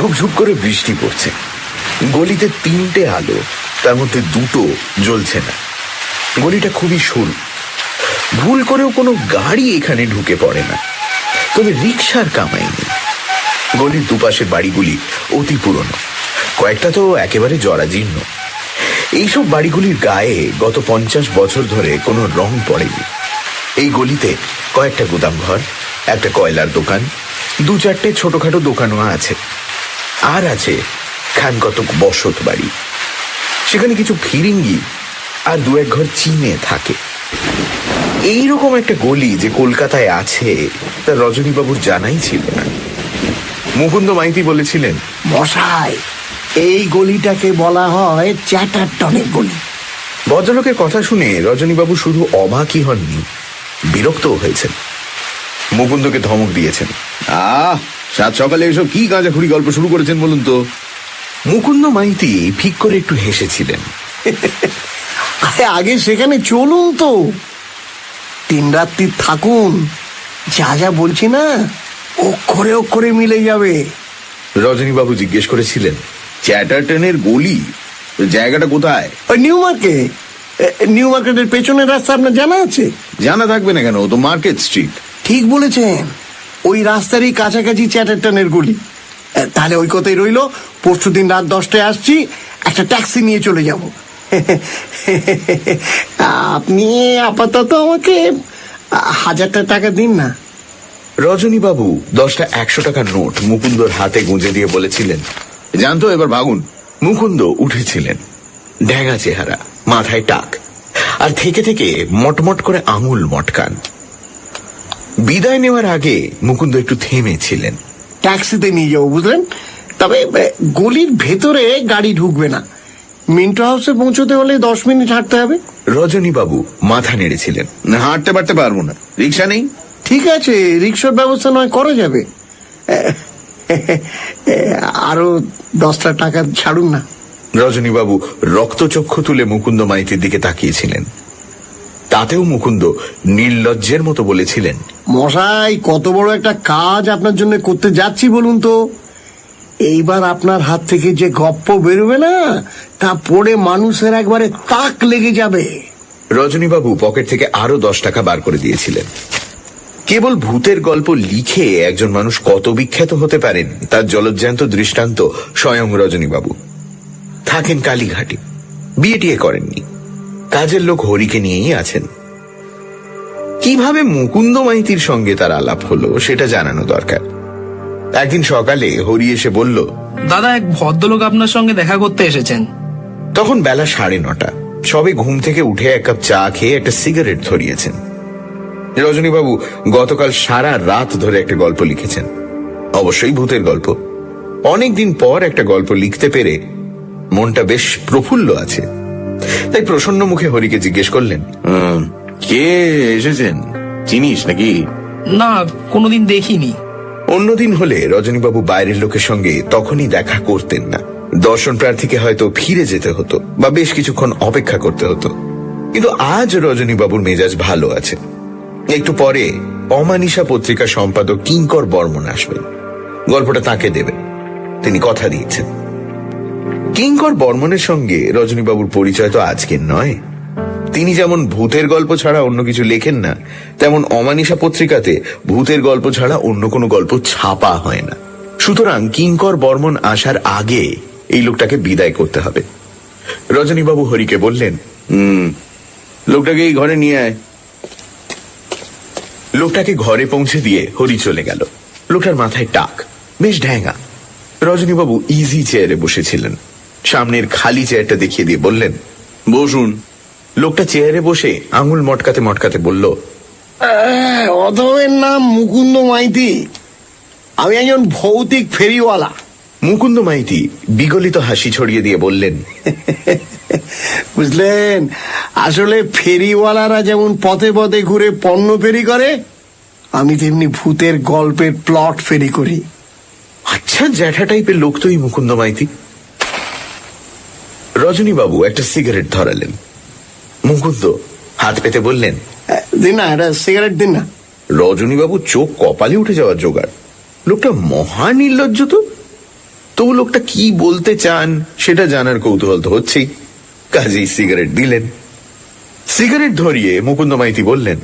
ঝুপঝুপ করে বৃষ্টি পড়ছে। গলিতে 3টে আলো, তার মধ্যে 2টো জ্বলছে না। গলিটা খুবই সরু, ভুল করেও কোনো গাড়ি এখানে ঢুকে পড়ে না, তবে রিকশার কামাই নেই। গলির দুপাশের বাড়িগুলি অতি পুরনো, কয়েকটা তো একেবারে জরাজীর্ণ। এইসব বাড়িগুলির গায়ে গত 50 বছর ধরে কোনো রং পড়েনি। এই গলিতে কয়েকটা গুদামঘর, একটা কয়লার দোকান, 2-4টে ছোটখাটো দোকানও আছে, আর আছে খানকতক বসত বাড়ি। সেখানে কিছু ফিরিঙ্গি আর 2-1 ঘর চীনে থাকে। এইরকম একটা গলি যে কলকাতায় আছে তা রজনীবাবুর জানাই ছিল না। মুকুন্দ মাইতি বলেছিলেন, মশাই, এই গলিটাকে বলা হয় চ্যাটারটনের গলি। ভদ্রলোকের কথা শুনে রজনীবাবু শুধু অবাকই হননি, বিরক্তও হয়েছেন। মুকুন্দকে ধমক দিয়েছেন, সাত সকালে এসব কি গাঁজাখুরি গল্প শুরু করেছেন বলুন তো। মুকুন্দ মাইতি ফিক করে একটু হেসেছিলেন। আগে সেখানে চলুন তো, 3 রাত্রি থাকুন, যা যা বলছি না অক্ষরে অক্ষরে মিলে যাবে। রজনীবাবু জিজ্ঞেস করেছিলেন, চ্যাটারটনের গলি জায়গাটা কোথায়? ওই নিউ মার্কেট। নিউ মার্কেটের পেছনের রাস্তা আপনার জানা আছে? জানা থাকবে না কেন, ও তো মার্কেট স্ট্রিট। ঠিক বলেছেন, ওই রাস্তারই কাছাকাছি চ্যাটারটনের গলি। তাহলে ওই কথাই রইল, পরশুদিন রাত 10টায় আসছি, একটা ট্যাক্সি নিয়ে চলে যাব। আপনি আপাতত আমাকে 1000 টাকা দিন না। রজনীবাবু 10টা 100 টাকার নোট মুকুন্দর হাতে গুঁজে দিয়ে বলেছিলেন, জানতো, এবার ভাগুন। মুকুন্দ উঠেছিলেন, ঢ্যাঙা চেহারা, মাথায় টাক, আর থেকে থেকে মটমট করে আঙুল মটকান। বিদায় নেওয়ার আগে মুকুন্দ একটু থেমেছিলেন। ট্যাক্সিতে নিয়ে যাবো, বুঝলেন, তবে গলির ভেতরে গাড়ি ঢুকবে না। মিন্টো হাউসে পৌঁছতে হলে 10 মিনিট হাঁটতে হবে। রজনীবাবু মাথা নেড়েছিলেন, হাঁটতে পারতে পারবো না, রিক্সা নেই। ঠিক আছে, রিক্সার ব্যবস্থা নয় করা যাবে। আরো 10টা টাকা ছাড়ুন না। রজনীবাবু রক্তচক্ষু তুলে মুকুন্দ মাইতির দিকে তাকিয়েছিলেন। তাতেও মুকুন্দ নির্লজ্জের মতো বলেছিলেন, মশাই, কত বড় একটা কাজ আপনার জন্য করতে যাচ্ছি বলুন তো। এইবার আপনার হাত থেকে যে গপ্প বেরোবে না, তা পড়ে মানুষের একবারে তাক লেগে যাবে। রজনীবাবু পকেট থেকে আরো 10 টাকা বার করে দিয়েছিলেন। কেবল ভূতের গল্প লিখে একজন মানুষ কত বিখ্যাত হতে পারেন তার জলজ্যান্ত দৃষ্টান্ত স্বয়ং রজনীবাবু। থাকেন কালীঘাটে, বিয়ে টিয়ে করেননি, কাজের লোক হরিকে নিয়েই আছেন। কিভাবে মুকুন্দ মাইতির সঙ্গে তার আলাপ হলো সেটা জানানো দরকার। একদিন সকালে হরি এসে বলল, দাদা, এক ভদ্রলোক আপনার সঙ্গে দেখা করতে এসেছেন। তখন বেলা 9:30, সবে ঘুম থেকে উঠে 1 কাপ চা খেয়ে একটা সিগারেট ধরিয়েছেন। রজনীবাবু গতকাল সারা রাত ধরে একটা গল্প লিখেছেন, অবশ্যই ভূতের গল্প। অনেকদিন পর একটা গল্প লিখতে পেরে মনটা বেশ প্রফুল্ল আছে। তাই প্রসন্ন মুখে হরিকে জিজ্ঞেস করলেন, কে এসেছেন, চিনিস নাকি? না, কোনোদিন দেখিনি। অন্যদিন হলে রজনীবাবু বাইরের লোকের সঙ্গে তখনই দেখা করতেন না। দর্শন প্রার্থীকে হয়তো ফিরে যেতে হতো বা বেশ কিছুক্ষণ অপেক্ষা করতে হতো। কিন্তু আজ রজনীবাবুর মেজাজ ভালো আছে। একটু পরে অমানিসা পত্রিকার সম্পাদক কিঙ্কর বর্মন আসবেন, গল্পটা তাকে দেবেন, তিনি কথা দিয়েছেন। কিঙ্কর বর্মনের সঙ্গে রজনীবাবুর পরিচয় তো আজকের নয়। তিনি যেমন ভূতের গল্প ছাড়া অন্য কিছু লেখেন না, তেমন অমানিসা পত্রিকাতে ভূতের গল্প ছাড়া অন্য কোনো গল্প ছাপা হয় না। সুতরাং কিঙ্কর বর্মন আসার আগে এই লোকটাকে বিদায় করতে হবে। রজনীবাবু হরিকে বললেন, লোকটাকে এই ঘরে নিয়ে আয়। লোকটাকে ঘরে পৌঁছে দিয়ে হরি চলে গেল। লোকটার মাথায় টাক, বেশ ঢ্যাঙা। রজনীবাবু ইজি চেয়ারে বসেছিলেন। সামনের খালি চেয়ারটা দেখিয়ে দিয়ে বললেন, বসুন। লোকটা চেয়ারে বসে আঙুল মটকাতে মটকাতে বলল, অধমের নাম মুকুন্দ মাইতি, আমি একজন ভৌতিক ফেরিওয়ালা। মুকুন্দ মাইতি বিগলিত হাসি ছড়িয়ে দিয়ে বললেন, বুঝলেন, আসলে ফেরিওয়ালারা যেমন পথে পথে ঘুরে পণ্য ফেরি করে, আমি তেমনি ভূতের গল্পের প্লট ফেরি করি। আচ্ছা, জ্যাঠা টাইপের লোক তো এই মুকুন্দ মাইতি। রজনীবাবু একটা সিগারেট ধরালেন। মুকুন্দ হাত পেতে বললেন, দিন না, একটা সিগারেট দিন না। রজনীবাবু চোখ কপালে উঠে যাওয়ার জোগাড়। লোকটা মহা নির্লজ্জ তো। তবু লোকটা কি বলতে চান সেটা জানার কৌতূহল তো হচ্ছেই। কাজেই সিগারেট দিলেন। সিগারেট ধরিয়ে মুকুন্দ মাইতি বললেন,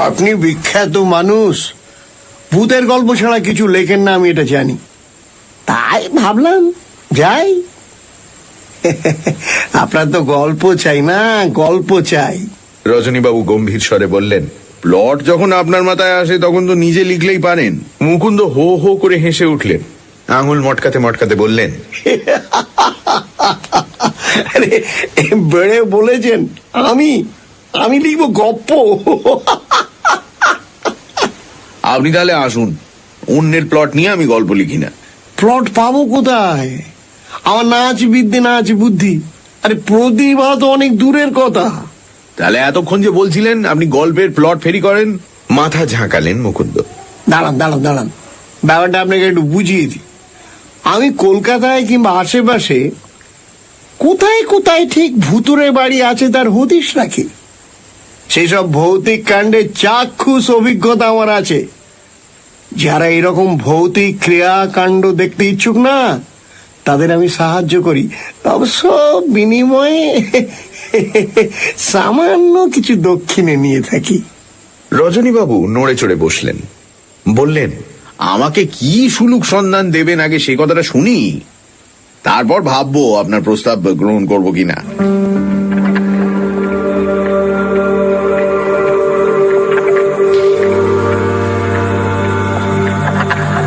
আপনি বিখ্যাত মানুষ, ভূতের গল্প ছাড়া কিছু লেখেন না আমি এটা জানি, তাই ভাবলাম যাই। আপনার তো গল্প চাই না, গল্প চাই। রজনীবাবু গম্ভীর স্বরে বললেন, প্লট যখন আপনার মাথায় আসে তখন তো নিজে লিখলেই পারেন। মুকুন্দ হো হো করে হেসে উঠলেন, আঙুল মটকাতে মটকাতে বললেন, আরে বেড়ে বলেছেন আমি আমি লিখবো গপ্প? আপনি তাহলে আসুন, অন্যের প্লট নিয়ে আমি গল্প লিখি না। প্লট পাবো কোথায়? আমার না আছে বিদ্যে, না আছে বুদ্ধি। আরে প্রতিভা তো অনেক দূরের কথা। তাহলে এতক্ষণ যে বলছিলেন আপনি গল্পের প্লট ফেরি করেন। মাথা ঝাঁকালেন মুকুন্দ। দাঁড়ান দাঁড়ান দাঁড়ান, ব্যাপারটা আপনাকে একটু বুঝিয়ে দিই। আমি কলকাতায় কিংবা আশেপাশে কোথায় কোথায় ঠিক ভুতুরে বাড়ি আছে তার হদিশ রাখি। সেই সব ভৌতিক কাণ্ডের চাক্ষুষ অভিজ্ঞতা আমার আছে। যারা এরকম ভৌতিক ক্রিয়াকাণ্ড দেখতে ইচ্ছুক না, তাদের আমি সাহায্য করি, অবশ্য বিনিময়ে সামান্য কিছু দক্ষিণে নিয়ে থাকি। রজনীবাবু নড়ে চড়ে বসলেন, বললেন, আমাকে কি সুলুক সন্ধান দেবেন আগে সে কথাটা শুনি, তারপর ভাববো আপনার প্রস্তাব গ্রহণ করব কিনা।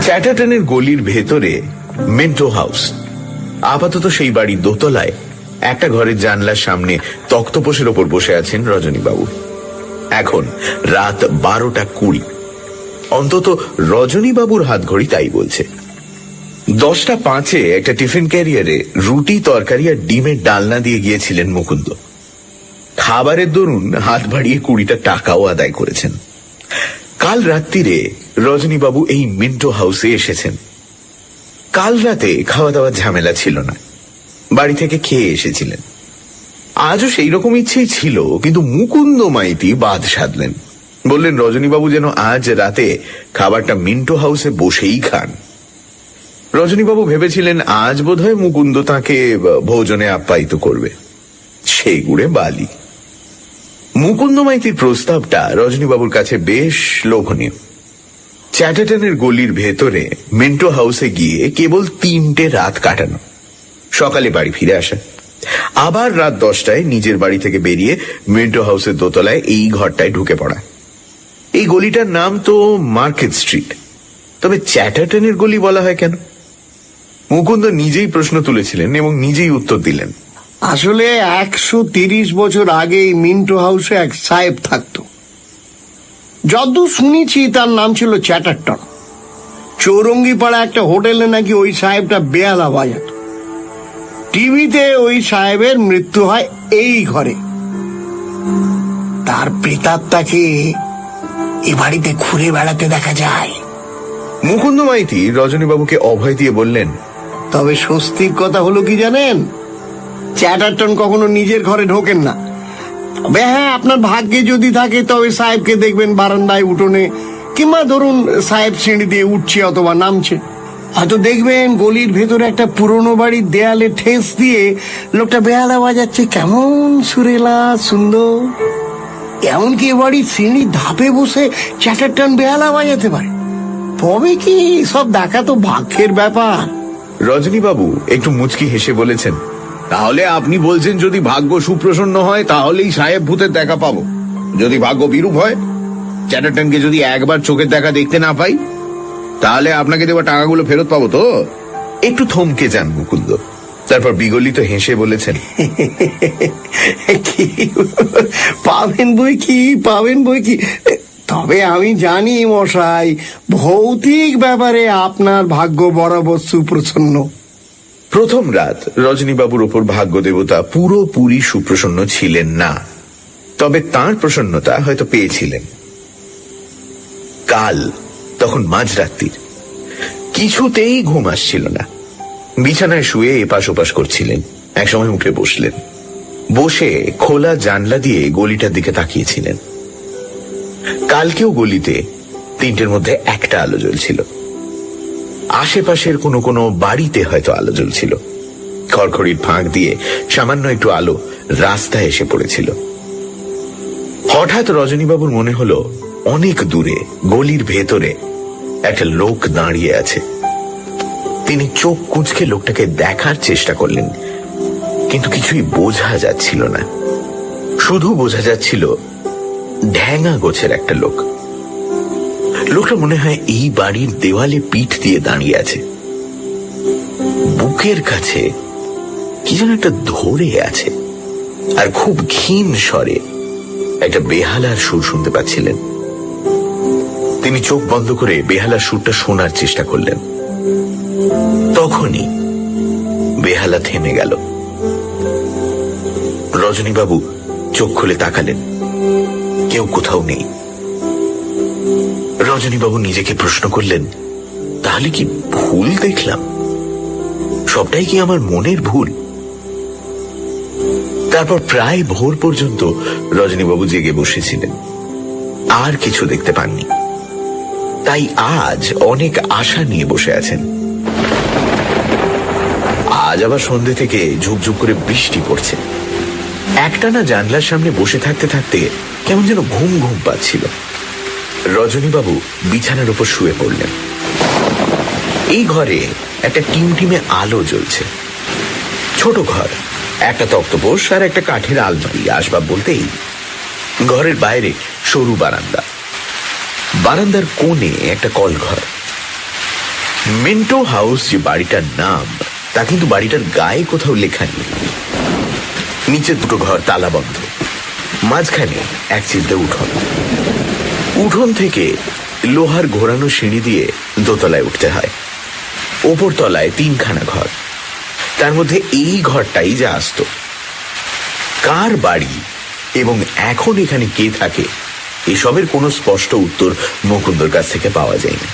চ্যাটার্টনের গলির ভেতরে মেন্টো হাউস। আপাতত সেই বাড়ির দোতলায় একটা ঘরের জানলার সামনে তক্তপোষের ওপর বসে আছেন রজনীবাবু। এখন রাত 12:20। অন্তত রজনীবাবুর হাত ঘড়ি তাই বলছে। 10:05 একটা টিফিন ক্যারিয়ারে রুটি, তরকারি আর ডিমের ডালনা দিয়ে গিয়েছিলেন মুকুন্দ। খাবারের দরুন হাত বাড়িয়ে 20টা টাকাও আদায় করেছেন। কাল রাত্রিরে রজনীবাবু এই মিন্টো হাউসে এসেছেন। কাল রাতে খাওয়া দাওয়ার ঝামেলা ছিল না, বাড়ি থেকে খেয়ে এসেছিলেন। আজও সেই রকম ইচ্ছেই ছিল, কিন্তু মুকুন্দ মাইতি বাদ সাধলেন। বললেন রজনীবাবু যেন আজ রাতে খাবারটা মিন্টো হাউসে বসেই খান। রজনীবাবু ভেবেছিলেন আজ বোধহয় মুকুন্দ তাকে ভোজনে আপ্যায়িত করবে। সেই গুড়ে বালি। মুকুন্দ মাইতির প্রস্তাবটা রজনীবাবুর কাছে বেশ লোভনীয়। চ্যাটার্টনের গলির ভেতরে মিন্টো হাউসে গিয়ে কেবল 3টে রাত কাটানো, সকালে বাড়ি ফিরে আসা, আবার রাত 10টায় নিজের বাড়ি থেকে বেরিয়ে মিন্টো হাউসের দোতলায় এই ঘরটায় ঢুকে পড়া। এই গলিটার নাম তো মার্কেট স্ট্রিট, তবে চ্যাটার্টনের গলি বলা হয় কেন? মুকুন্দ নিজেই প্রশ্ন তুলেছিলেন এবং নিজেই উত্তর দিলেন। আসলে 130 বছর আগে এই মিন্টো হাউসে এক সাহেব থাকতো। যতদূর শুনেছি তার নাম ছিল চ্যাটার্টন। চৌরঙ্গিপাড়া একটা হোটেলে নাকি ওই সাহেবটা বেহালা বাজাত। টিভিতে ওই সাহেবের মৃত্যু হয় এই ঘরে। তার প্রেতাত্মাকে এ বাড়িতে ঘুরে বেড়াতে দেখা যায়। মুকুন্দ মাইতি রজনীবাবুকে অভয় দিয়ে বললেন, তবে স্বস্তির কথা হলো কি জানেন, চ্যাটার্টন কখনো নিজের ঘরে ঢোকেন না। তবে হ্যাঁ, আপনার ভাগ্যে যদি থাকে তবে সাহেবকে দেখবেন বারান্দায়, উঠোনে, কিংবা ধরুন সাহেব সিঁড়ি দিয়ে উঠছে অথবা নামছে। হয়তো দেখবেন গলির ভেতরে একটা পুরনো বাড়ির দেয়ালে ঠেস দিয়ে লোকটা বেহালা বাজাচ্ছে, কেমন সুরেলা সুন্দর। এমনকি এ বাড়ির সিঁড়ির ধাপে বসে চ্যাটার্টন বেহালা বাজাতে পারে। তবে কি সব দেখা তো ভাগ্যের ব্যাপার। রজনীবাবু একটু মুচকি হেসে বলেছেন, তাহলে আপনি বলছেন যদি ভাগ্য সুপ্রসন্ন হয় তাহলেই সাহেব ভূতের দেখা পাবো, যদি ভাগ্য বিরূপ হয়, চ্যাটার্টনকে যদি একবার চোখের দেখা দেখতে না পাই, তাহলে আপনাকে দেওয়া টাকাগুলো ফেরত পাবো তো? একটু থমকে যান মুকুন্দ, তারপর বিগলিত হেসে বলেছেন, পাবেন বই কি, পাবেন বই কি। তবে আমি জানি মশাই, ভৌতিক ব্যাপারে আপনার ভাগ্য বরাবর সুপ্রসন্ন। প্রথম রাত রজনীবাবুর ওপর ভাগ্য দেবতা পুরোপুরি সুপ্রসন্ন ছিলেন না, তবে তাঁর প্রসন্নতা হয়তো পেয়েছিলেন। কাল তখন মাঝরাত্রির, কিছুতেই ঘুম আসছিল না। বিছানায় শুয়ে এপাশ ওপাশ করছিলেন। একসময় উঠে বসলেন, বসে খোলা জানলা দিয়ে গলিটার দিকে তাকিয়েছিলেন। কালকেও গলিতে তিনটের মধ্যে একটা আলো জ্বলছিল। আশেপাশের কোনো কোনো বাড়িতে হয়তো আলো জ্বলছিল। খড়খড়ির ফাঁক দিয়ে সামান্য একটু আলো রাস্তায় এসে পড়েছিল। হঠাৎ রজনীবাবুর মনে হলো অনেক দূরে গলির ভেতরে একটা লোক দাঁড়িয়ে আছে। তিনি চোখ কুঁচকে লোকটাকে দেখার চেষ্টা করলেন, কিন্তু কিছুই বোঝা যাচ্ছিল না। শুধু বোঝা যাচ্ছিল ঢ্যাঙা গোছের একটা লোক। লোকটা মনে হয় এই বাড়ির দেওয়ালে পিঠ দিয়ে দাঁড়িয়ে আছে। বুকের কাছে কি যেন একটা ধরে আছে, আর খুব ক্ষীণ স্বরে একটা বেহালার সুর শুনতে পাচ্ছিলেন। তিনি চোখ বন্ধ করে বেহালার সুরটা শোনার চেষ্টা করলেন। তখনই বেহালা থেমে গেল। রজনীবাবু চোখ খুলে তাকালেন, কেউ কোথাও নেই। রজনীবাবু নিজেকে প্রশ্ন করলেন, তাহলে কি ভুল দেখলাম? সবটাই কি আমার মনের ভুল? তারপর প্রায় ভোর পর্যন্ত রজনীবাবু জেগে বসেছিলেন, আর কিছু দেখতে পাননি। তাই আজ অনেক আশা নিয়ে বসে আছেন। আজ আবার সন্ধ্যে থেকে ঝুপঝুপ করে বৃষ্টি পড়ছে। একটানা জানলার সামনে বসে থাকতে থাকতে কেমন যেন ঘুম ঘুম পাচ্ছিল। রজনীবাবু বিছানার উপর শুয়ে পড়লেন। এই ঘরে একটা টিমটিমে আলো জ্বলছে। ছোট ঘর, একটা তক্তপোষ আর একটা কাঠের আলমারি, আসবাব বলতেই। ঘরের বাইরে সরু বারান্দা, বারান্দার কোণে একটা কলঘর। মিন্টো হাউস যে বাড়িটার নাম, তা কিন্তু বাড়িটার গায়ে কোথাও লেখা নেই। নিচে দুটো ঘর তালাবন্ধ, মাঝখানে এক চিলতে উঠোন। উঠোন থেকে লোহার ঘোরানো সিঁড়ি দিয়ে দোতলায় উঠতে হয়। ওপর তলায় তিনখানা ঘর, তার মধ্যে এই ঘরটাই যা আসত। কার বাড়ি এবং এখন এখানে কে থাকে, এসবের কোনো স্পষ্ট উত্তর মুকুন্দর কাছ থেকে পাওয়া যায়নি।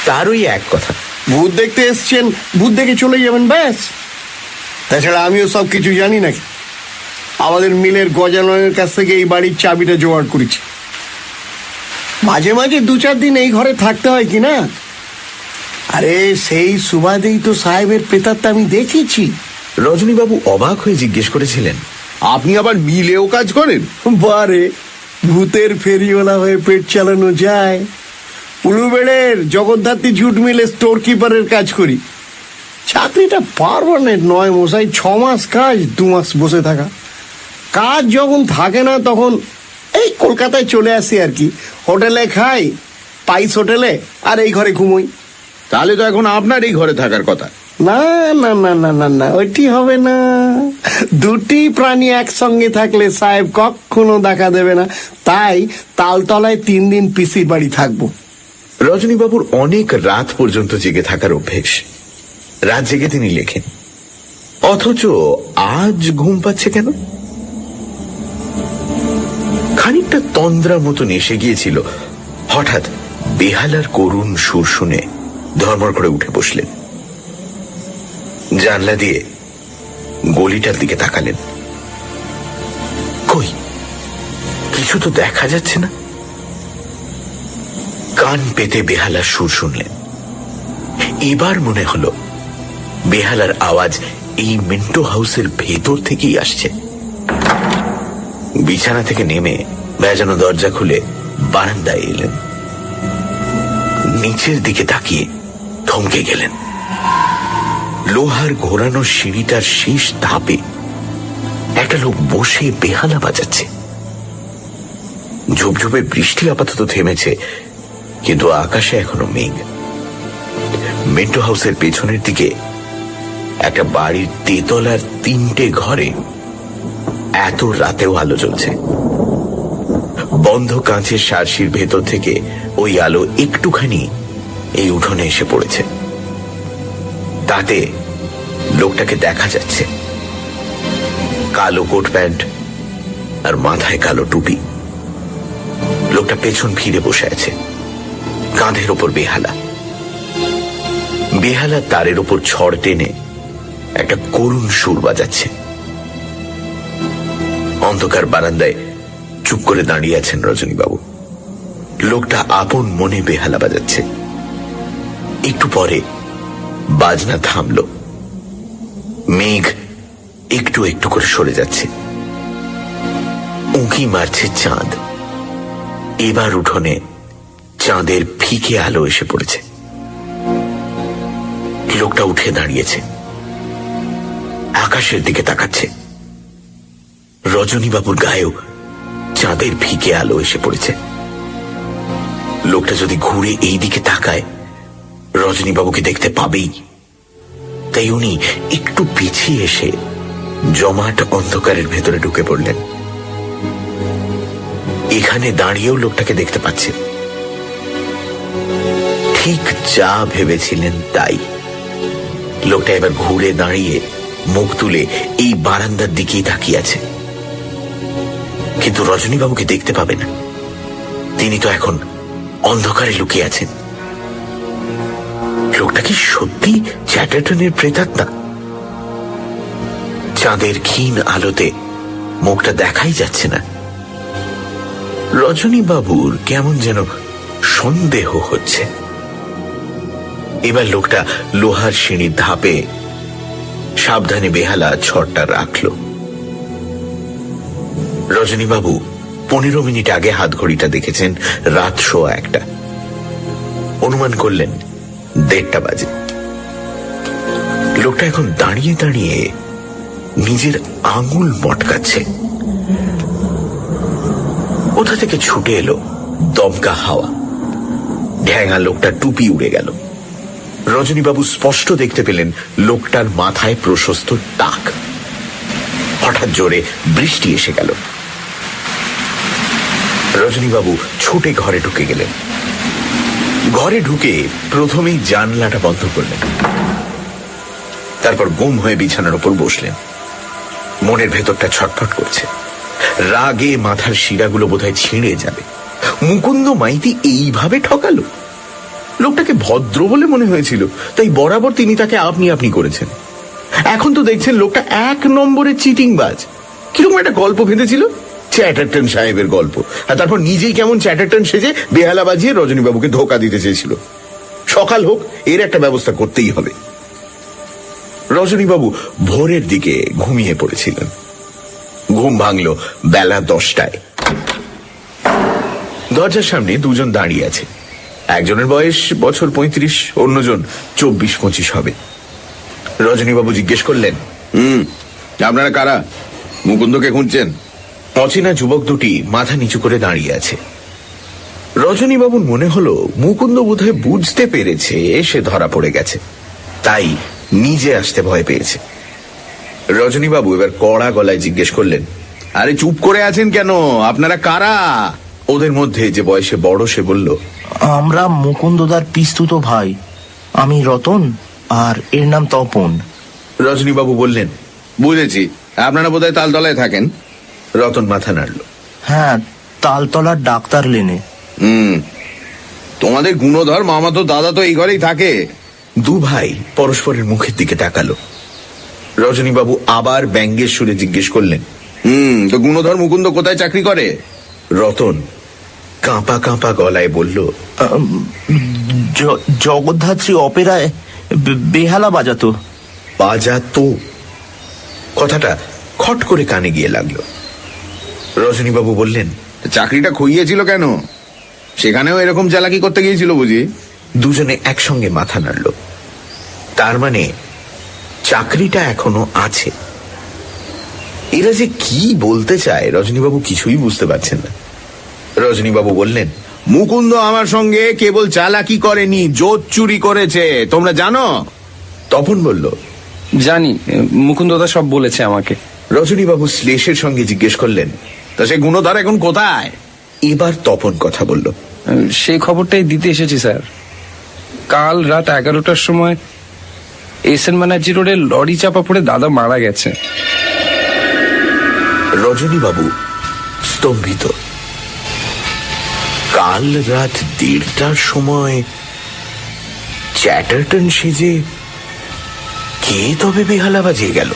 তারই এক কথা, ভূত দেখতে এসছেন, ভূত দেখে চলে যাবেন ব্যাস। তাছাড়া আমিও সব কিছু জানি নাকি? আমাদের মিলের গজাননের কাছ থেকে এই বাড়ির চাবিটা জোগাড় করেছি। মাঝে মাঝে 2-4 দিন এই ঘরে থাকতে হয় কি না? আরে সেই সুবাদেই তো সাহেবের প্রেতাত্মা আমি দেখেছি। রজনীবাবু অবাক হয়ে জিজ্ঞেস করেছিলেন, আপনি আবার মিলেও কাজ করেন? বারে, ভূতের ফেরিওয়ালা হয়ে পেট চালানো যায়? উলুবেড়ের জগদ্ধাত্রী জুট মিলে স্টোর কিপারের কাজ করি। চাকরিটা পার্মানেন্ট নয় মশাই, 6 মাস কাজ, 2 মাস বসে থাকা। কাজ যখন থাকে না তখন এই কলকাতায় চলে আসি আর কি। হোটেলে খাই, পাইস হোটেলে, আর এই ঘরে ঘুমোই। তাহলে তো এখন আপনার এই ঘরে থাকার কথা। না না না না না না, ওইটি হবে না। দুটি প্রাণী একসঙ্গে থাকলে সাহেব কখনো দেখা দেবে না। তাই তালতলায় 3 দিন পিসির বাড়ি থাকবো। রজনীবাবুর অনেক রাত পর্যন্ত জেগে থাকার অভ্যেস। রাত জেগে তিনি লেখেন, অথচ আজ ঘুম পাচ্ছে কেন? খানিকটা তন্দ্রা মতন এসে গিয়েছিল। হঠাৎ বেহালার করুণ সুর শুনে ধর্মর করে উঠে বসলেন। জানলা দিয়ে গলিটার দিকে তাকালেন। কই, কিছু তো দেখা যাচ্ছে না। কান পেতে বেহালার সুর শুনলেন। এবার মনে হলো বেহালার আওয়াজ এই মিন্টো হাউসের ভেতর থেকেই আসছে। বিছানা থেকে নেমে বেজানো দরজা খুলে বারান্দায় এলেন। নিচের দিকে তাকিয়ে থমকে গেলেন। লোহার ঘোরানো সিঁড়িটার শেষ ধাপে একটা লোক বসে বেহালা বাজাচ্ছে। ঝুপঝুপে বৃষ্টি আপাতত থেমেছে, কিন্তু আকাশে এখনো মেঘ। মিন্টো হাউসের পেছনের দিকে একটা বাড়ির তেতলার 3টে ঘরে এত রাতেও আলো জ্বলছে। বন্ধ কাঁচের সারসির ভেতর থেকে ওই আলো একটুখানি এই উঠোনে এসে পড়েছে। তাতে লোকটাকে দেখা যাচ্ছে। কালো কোট প্যান্ট আর মাথায় কালো টুপি। লোকটা পেছন ফিরে বসে আছে, কাঁধের ওপর বেহালা। বেহালার তারের ওপর ছড় টেনে একটা করুণ সুর বাজাচ্ছে। অন্ধকার বারান্দায় চুপ করে দাঁড়িয়ে আছেন রজনীবাবু। লোকটা আপন মনে বেহালা বাজাচ্ছে। একটু পরে বাজনা থামল। মেঘ একটু একটু করে সরে যাচ্ছে। উঁকি মারছে চাঁদ। এবার উঠোনে চাঁদের ফিকে আলো এসে পড়েছে। লোকটা উঠে দাঁড়িয়েছে, আকাশের দিকে তাকাচ্ছে। রজনীবাবুর গায়েও চাঁদের ফিকে আলো এসে পড়েছে। লোকটা যদি ঘুরে এই দিকে তাকায়, রজনীবাবুকে দেখতে পাবেই। তাই উনি একটু পিছিয়ে এসে জমাট অন্ধকারের ভেতরে ঢুকে পড়লেন। এখানে দাঁড়িয়েও লোকটাকে দেখতে পাচ্ছে। ঠিক যা ভেবেছিলেন তাই। লোকটা এবার ঘুরে দাঁড়িয়ে মুখ তুলে এই বারান্দার দিকেই তাকিয়ে আছে। কিন্তু রজনীবাবুকে দেখতে পাবে না, তিনি তো এখন অন্ধকারে লুকিয়ে আছেন। লোকটা কি সত্যি চ্যাটার্টনের প্রেতাত্মা? চাঁদের ক্ষীণ আলোতে মুখটা দেখাই যাচ্ছে না। রজনীবাবুর কেমন যেন সন্দেহ হচ্ছে। এবার লোকটা লোহার সিঁড়ির ধাপে সাবধানে বেহালা ছড়টা রাখল। রজনীবাবু 15 মিনিট আগে হাত ঘড়িটা দেখেছেন রাত 1:15। অনুমান করলেন 1:30 বাজে। লোকটা এখন দাঁড়িয়ে দাঁড়িয়ে নিজের আঙুল মটকাচ্ছে। কোথা থেকে ছুটে এলো দমকা হাওয়া। ঢ্যাঙা লোকটা টুপি উড়ে গেল। রজনীবাবু স্পষ্ট দেখতে পেলেন লোকটার মাথায় প্রশস্ত টাক। হঠাৎ জোরে বৃষ্টি এসে গেল। রজনীবাবু ছুটে ঘরে ঢুকে গেলেন। ঘরে ঢুকে প্রথমেই জানলাটা বন্ধ করলেন। তারপর গুম হয়ে বিছানার উপর বসলেন। মনের ভেতরটা ছটফট করছে। রাগে মাথার শিরাগুলো বোধহয় ছিঁড়ে যাবে। মুকুন্দ মাইতি এইভাবে ঠকালো। লোকটাকে ভদ্র বলে মনে হয়েছিল, তাই বরাবর তিনি তাকে আপনি আপনি করেছেন। এখন তো দেখছেন লোকটা 1 নম্বরের চিটিংবাজ। কিরকম একটা গল্প ভেঁধেছিল, চ্যাটার্টন সাহেবের গল্প। আর তারপর নিজেই কেমন চ্যাটার্টন সেজে বেহালা বাজিয়ে রজনীবাবুকে ধোকা দিতে চেয়েছিল। সকাল হোক, এর একটা ব্যবস্থা করতেই হবে। রজনীবাবু ভোরের দিকে ঘুমিয়ে পড়েছিলেন। ঘুম ভাঙল বেলা 10টায়। দরজার সামনে দুজন দাঁড়িয়ে আছে। একজনের বয়স বছর 35, অন্যজন 24-25 হবে। রজনীবাবু জিজ্ঞেস করলেন, আপনারা কারা? মুকুন্দকে খুঁজছেন? অচেনা যুবক দুটি মাথা নিচু করে দাঁড়িয়ে আছে। রজনীবাবুর মনে হলো মুকুন্দ বোধহয় বুঝতে পেরেছে সে ধরা পড়ে গেছে, তাই নিজে আসতে ভয় পেয়েছে। রজনীবাবু এবার কড়া গলায় জিজ্ঞেস করলেন, আরে চুপ করে আছেন কেন? আপনারা কারা? ওদের মধ্যে যে বয়সে বড় সে বলল, আমরা মুকুন্দদার পিস্তুত ভাই। আমি রতন, আর এর নাম তপন। রজনীবাবু বললেন, বুঝেছি, আপনারা বোধহয় তালতলায় থাকেন। রতন মাথা নাড়ল। হ্যাঁ, তালতলার ডাক্তার লেনে। তোমাদের গুণধর মামাতো দাদা তো এই ঘরেই থাকে। দু ভাই পরস্পরের মুখের দিকে তাকালো। রজনীবাবু আবার ব্যঙ্গের সুরে জিজ্ঞেস করলেন, তো গুণধর মুকুন্দ কোথায় চাকরি করে? রতন কাঁপা কাঁপা গলায় বলল, জগদ্ধাত্রী অপেরায় বেহালা বাজাতো। বাজাতো? কথাটা খট করে কানে গিয়ে লাগলো। রজনীবাবু বললেন, চাকরিটা খুইয়েছিল কেন? সেখানেও এরকম চালাকি করতে গিয়েছিল বুঝি? দুজনে একসঙ্গে মাথা নাড়ল। তার মানে চাকরিটা এখনো আছে। এরা যে কি বলতে চায় রজনীবাবু কিছুই বুঝতে পারছেন না। রজনীবাবু বললেন, মুকুন্দ আমার সঙ্গে কেবল চালাকি করেনি, জোত চুরি করেছে, তোমরা জানো? তপন বলল, জানি, মুকুন্দদা সব বলেছে আমাকে। রজনীবাবু শ্লেষের সঙ্গে জিজ্ঞেস করলেন, তা সে গুণধর এখন কোথায়? এবার তপন কথা বলল, সেই খবরটাই দিতে এসেছি স্যার। কাল রাত 11টার সময় এসএন ব্যানার্জি রোডে লরি চাপা পড়ে দাদা মারা গেছে। রজনীবাবু স্তম্ভিত। কাল রাত 1:30টার সময় চ্যাটার্টন সেজে কে তবে বেহালা বাজিয়ে গেল?